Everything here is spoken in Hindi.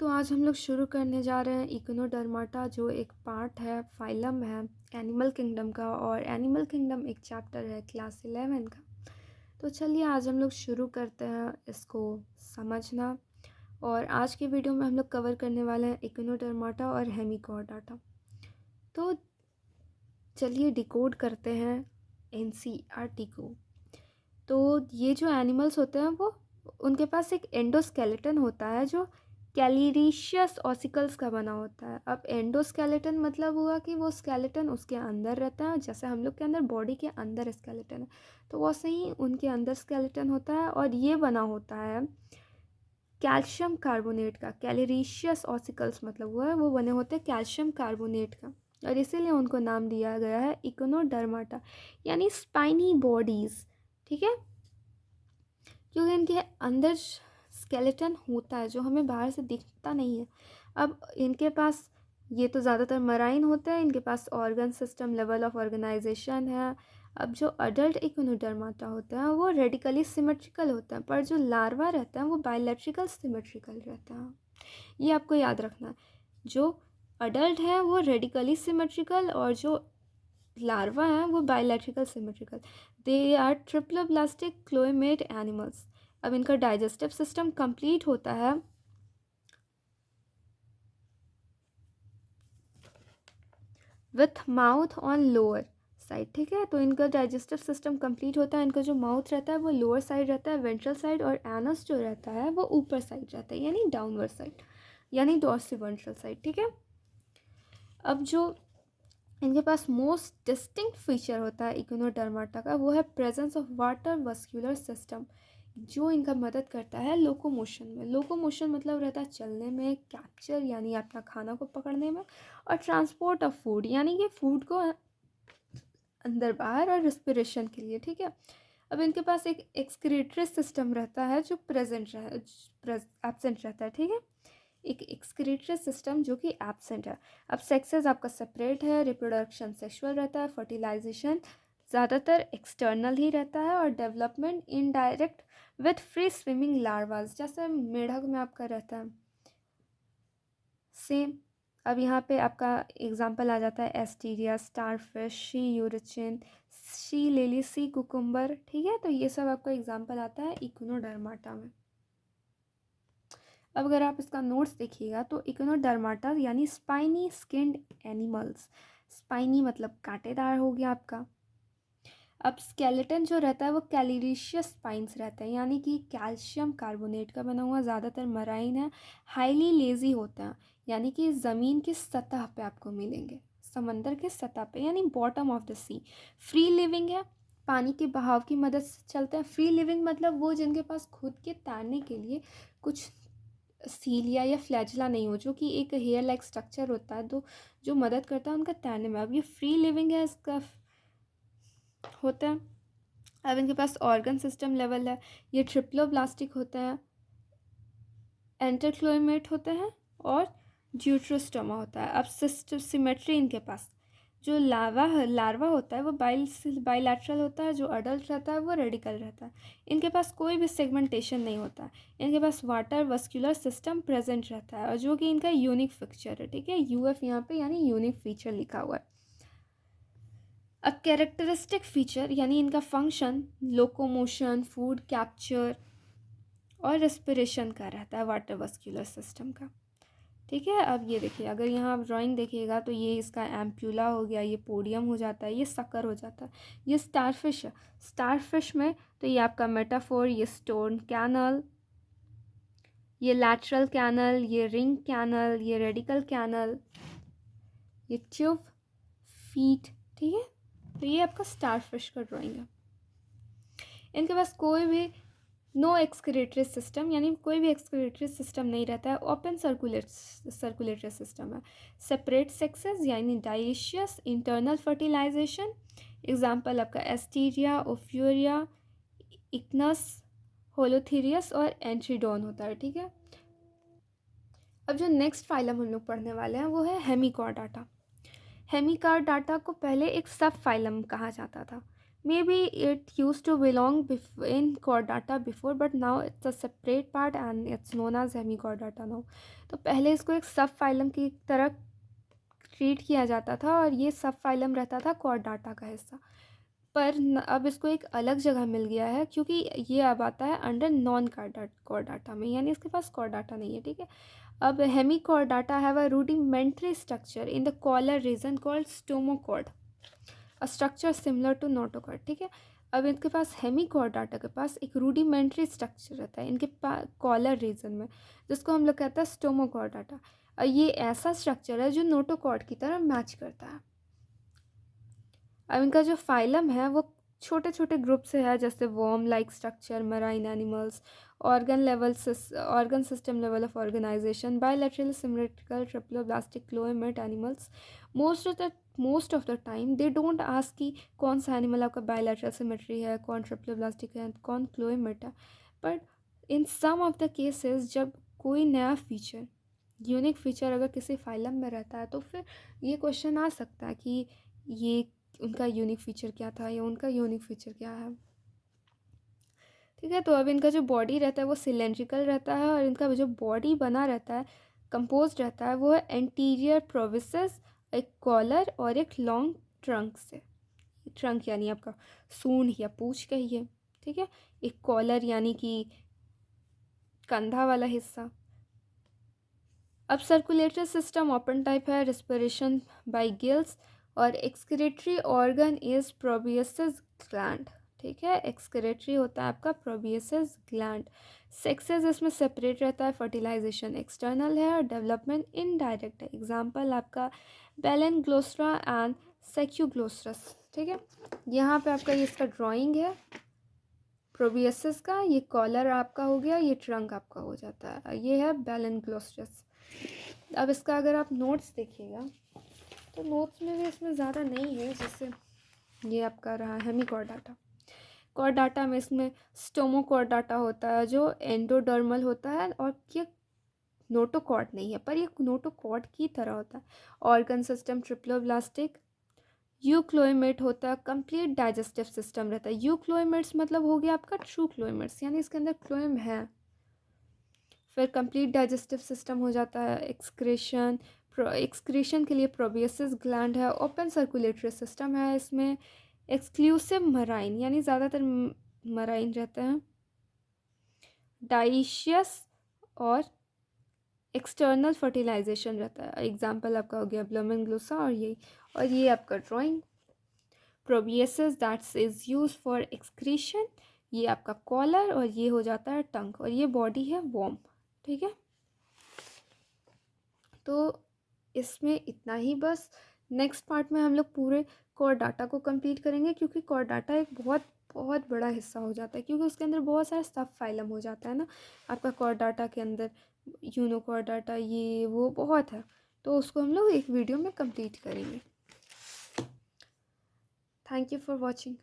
तो आज हम लोग शुरू करने जा रहे हैं इकोनोडर्माटा, जो एक पार्ट है, फाइलम है एनिमल किंगडम का। और एनिमल किंगडम एक चैप्टर है क्लास 11 का। तो चलिए आज हम लोग शुरू करते हैं इसको समझना। और आज के वीडियो में हम लोग कवर करने वाले हैं इकोनोडर्माटा और हेमिकॉर्डाटा। तो चलिए डिकोड करते हैं एनसीईआरटी को। तो ये जो एनिमल्स होते हैं वो उनके पास एक एंडोस्केलेटन होता है जो कैलिरीशियस ऑसिकल्स का बना होता है। अब एंडोस्केलेटन मतलब हुआ कि वो स्केलेटन उसके अंदर रहता है, जैसे हम लोग के अंदर बॉडी के अंदर स्केलेटन है, तो वैसे ही उनके अंदर स्केलेटन होता है। और ये बना होता है कैल्शियम कार्बोनेट का। कैलिरीशियस ऑसिकल्स मतलब हुआ है वो बने होते हैं कैल्शियम कार्बोनेट का, और इसीलिए उनको नाम दिया गया है इकोनोडर्माटा, यानी स्पाइनी बॉडीज़। ठीक है, क्योंकि इनके अंदर स्केलेटन होता है जो हमें बाहर से दिखता नहीं है। अब इनके पास ये तो ज़्यादातर मराइन होते हैं, इनके पास organ system level of organization है। अब जो अडल्ट इकोनोडर्माटा होते हैं वो रेडिकली सिमेट्रिकल होते हैं, पर जो लार्वा रहता है वो बायलैट्रिकल सिमेट्रिकल रहता है। ये आपको याद रखना है। जो अडल्ट है वो रेडिकली सिमेट्रिकल और जो लार्वा है वो bilateral symmetrical. They are triploblastic coelomate animals. अब इनका डाइजेस्टिव सिस्टम कंप्लीट होता है with mouth on lower side. ठीक है, तो इनका डाइजेस्टिव सिस्टम कंप्लीट होता है, इनका जो माउथ रहता है वो लोअर साइड रहता है, वेंट्रल साइड, और एनस जो रहता है वो ऊपर साइड रहता है, यानी डाउनवर्ड साइड, यानी डॉर्सिवेंट्रल साइड। ठीक है, अब जो इनके पास मोस्ट डिस्टिंक्ट फीचर होता है इकोनोडर्माटा का, वो है presence of water vascular system, जो इनका मदद करता है लोकोमोशन में। लोकोमोशन मतलब रहता है चलने में, कैप्चर यानी अपना खाना को पकड़ने में, और ट्रांसपोर्ट ऑफ फूड यानी कि फूड को अंदर बाहर, और रिस्पिरेशन के लिए। ठीक है, अब इनके पास एक एक्सक्रीटरी सिस्टम रहता है जो एब्सेंट रहता है। ठीक है, एक एक्सक्रीटरी सिस्टम जो कि एब्सेंट है। अब सेक्सेस आपका सेपरेट है, रिप्रोडक्शन सेक्सुअल रहता है, फर्टिलाइजेशन ज़्यादातर एक्सटर्नल ही रहता है, और development indirect with free swimming larvas, जैसे मेढक में आपका रहता है सेम। अब यहाँ पे आपका एग्जांपल आ जाता है एस्टीरिया, स्टारफिश, सी यूरिचिन, सी लिली, सी कुकुम्बर। ठीक है, तो ये सब आपका एग्जांपल आता है इकोनोडर्माटा में। अब अगर आप इसका नोट्स देखिएगा तो इकोनोडर्माटा यानी स्पाइनी स्किन्ड एनिमल्स। स्पाइनी मतलब कांटेदार हो गया आपका। अब स्केलेटन जो रहता है वो कैलिरीशियस स्पाइंस रहता है, यानी कि कैल्शियम कार्बोनेट का बना हुआ, ज़्यादातर मराइन है। हाईली लेजी होता है, यानी कि ज़मीन की सतह पे आपको मिलेंगे, समंदर के सतह पे, यानी bottom of the sea. Free living है, पानी के बहाव की मदद से चलते हैं। फ्री लिविंग मतलब वो जिनके पास खुद के तैरने के लिए कुछ सीलिया या फ्लैजला नहीं हो, जो कि एक हेयर लाइक स्ट्रक्चर होता है तो जो मदद करता है उनका तैरने में। अब ये फ्री लिविंग है, इसका होता है। अब इनके पास ऑर्गन सिस्टम लेवल है, ये ट्रिप्लोब्लास्टिक होते हैं, एंटरक्लोमेट होते हैं, और ज्यूट्रोस्टोमा होता है। अब सिमेट्री इनके पास, जो लार्वा होता है वो बाइलैटरल होता है, जो अडल्ट रहता है वो रेडिकल रहता है। इनके पास कोई भी सेगमेंटेशन नहीं होता है, इनके पास वाटर वस्कुलर सिस्टम प्रेजेंट रहता है, और जो कि इनका यूनिक फीचर है। ठीक है, यूएफ यहाँ पे यानी यूनिक फीचर लिखा हुआ है। अब कैरेक्टरिस्टिक फीचर यानी इनका फंक्शन लोकोमोशन, फूड कैप्चर और रेस्पिरेशन का रहता है, वाटर वस्कुलर सिस्टम का। ठीक है, अब ये देखिए, अगर यहाँ आप ड्राइंग देखिएगा तो ये इसका एम्प्यूला हो गया, ये पोडियम हो जाता है, ये सकर हो जाता है। ये स्टारफिश है, स्टारफिश में तो ये आपका मेटाफोर, ये स्टोन कैनल, ये लैटरल कैनल, ये रिंग कैनल, ये रेडिकल कैनल, ये ट्यूब फीट। ठीक है, तो ये आपका स्टारफिश का ड्राइंग है। इनके पास कोई भी नो एक्सक्रीटरी सिस्टम, यानी कोई भी एक्सक्रीटरी सिस्टम नहीं रहता है, ओपन सर्कुलेटरी सिस्टम है। सेपरेट सेक्सेस यानी डाइशियस, इंटरनल फर्टिलाइजेशन। एग्जाम्पल आपका एस्टीरिया, ओफ्यूरिया, इक्नस, होलोथीरियस और एंट्रीडोन होता है। ठीक है, अब जो नेक्स्ट फाइलम हम लोग पढ़ने वाले हैं वो है हेमिकॉर्डाटा। हेमिकॉर्डाटा को पहले एक सब फाइलम कहा जाता था, Maybe it used to belong in chordata before, but now it's a separate part and it's known as hemichordata now. तो पहले इसको एक सब फाइलम की तरह ट्रीट किया जाता था और ये सब फाइलम रहता था chordata का हिस्सा, पर अब इसको एक अलग जगह मिल गया है क्योंकि ये अब आता है अंडर नॉन chordata में, यानी इसके पास chordata नहीं है, ठीक है। अब hemichordata have a rudimentary structure in the collar region called stomochord, structure similar to notochord, ठीक है। अब इनके पास हेमिकॉर्डाटा के पास एक रूडिमेंट्री स्ट्रक्चर रहता है इनके कॉलर रीजन में, जिसको हम लोग कहते हैं स्टोमोकॉर्डाटा, और ये ऐसा स्ट्रक्चर है जो नोटोकॉर्ड की तरह मैच करता है। अब इनका जो फाइलम है वो छोटे छोटे ग्रुप से है, जैसे worm like structure, marine animals, organ system level of organization, bilateral symmetrical triploblastic coelomate animals. Most of the time they don't ask कि कौन सा एनिमल आपका बायलैटरल सिमेट्री है, कौन ट्रिप्लोब्लास्टिक है, कौन क्लोएमेट है, but in some of the cases जब कोई नया फीचर, यूनिक फीचर अगर किसी फाइलम में रहता है तो फिर ये क्वेश्चन आ सकता है कि ये उनका यूनिक फीचर क्या था या उनका यूनिक फीचर क्या है, ठीक है। तो अब इनका जो बॉडी रहता है वो सिलेंड्रिकल रहता है और इनका जो बॉडी बना रहता है, कंपोज रहता है, वो है एंटीरियर प्रोविसेस, एक कॉलर और एक लॉन्ग ट्रंक से। ट्रंक यानी आपका सूंड या पूंछ कहिए, ठीक है। एक कॉलर यानी कि कंधा वाला हिस्सा। अब सर्कुलेटरी सिस्टम ओपन टाइप है, रेस्पिरेशन बाय गिल्स, और एक्सक्रीटरी ऑर्गन इज प्रोबियसिस ग्लैंड, ठीक है। एक्सक्रीटरी होता है आपका प्रोबियसिस ग्लैंड। सेक्सेस इसमें सेपरेट रहता है, फर्टिलाइजेशन एक्सटर्नल है और डेवलपमेंट इनडायरेक्ट है। एग्जांपल आपका बेलेनग्लोस्ट्रा एंड सेक्यूग्लोस्ट्रस, ठीक है। यहाँ पे आपका ये इसका ड्राइंग है प्रोबियसिस का, ये कॉलर आपका हो गया, ये ट्रंक आपका हो जाता है, ये है बेलेनग्लोस्ट्रस। अब इसका अगर आप नोट्स देखिएगा तो नोट्स में भी इसमें ज़्यादा नहीं है, जैसे ये आपका रहा हेमिकॉर्डाटा। कॉर्डाटा में इसमें स्टोमोकॉर्डाटा होता है जो एंडोडर्मल होता है, और ये नोटोकॉर्ड नहीं है पर ये नोटोकॉर्ड की तरह होता है। Organ system triploblastic. यूक्लोइमेट होता है, कंप्लीट डाइजेस्टिव सिस्टम रहता है। यूक्लोइमेट्स मतलब हो गया आपका ट्रू क्लोइमेट्स, यानी इसके अंदर क्लोइम है। फिर कंप्लीट डाइजेस्टिव सिस्टम हो जाता है। एक्सक्रीशन के लिए प्रोबियसिस ग्लैंड है। ओपन सर्कुलेटरी सिस्टम है, इसमें एक्सक्लूसिव मराइन यानी ज़्यादातर मराइन रहते हैं। डाइशियस और एक्सटर्नल फर्टिलाइजेशन रहता है। एग्जाम्पल आपका हो गया ब्लूमेंग्लूसा और ये आपका drawing. Proboscis that's is use for excretion, ये आपका कॉलर, और ये हो जाता है टंग, और ये बॉडी है वॉर्म, ठीक है। तो इसमें इतना ही बस। नेक्स्ट पार्ट में हम लोग पूरे कॉर्डाटा को कंप्लीट करेंगे, क्योंकि कॉर्डाटा एक बहुत बहुत बड़ा हिस्सा हो जाता है, क्योंकि उसके अंदर बहुत सारा सब फाइलम हो जाता है ना आपका कॉर्डाटा के अंदर। यूनोकॉर्डाटा ये वो बहुत है, तो उसको हम लोग एक वीडियो में कंप्लीट करेंगे। Thank you for watching.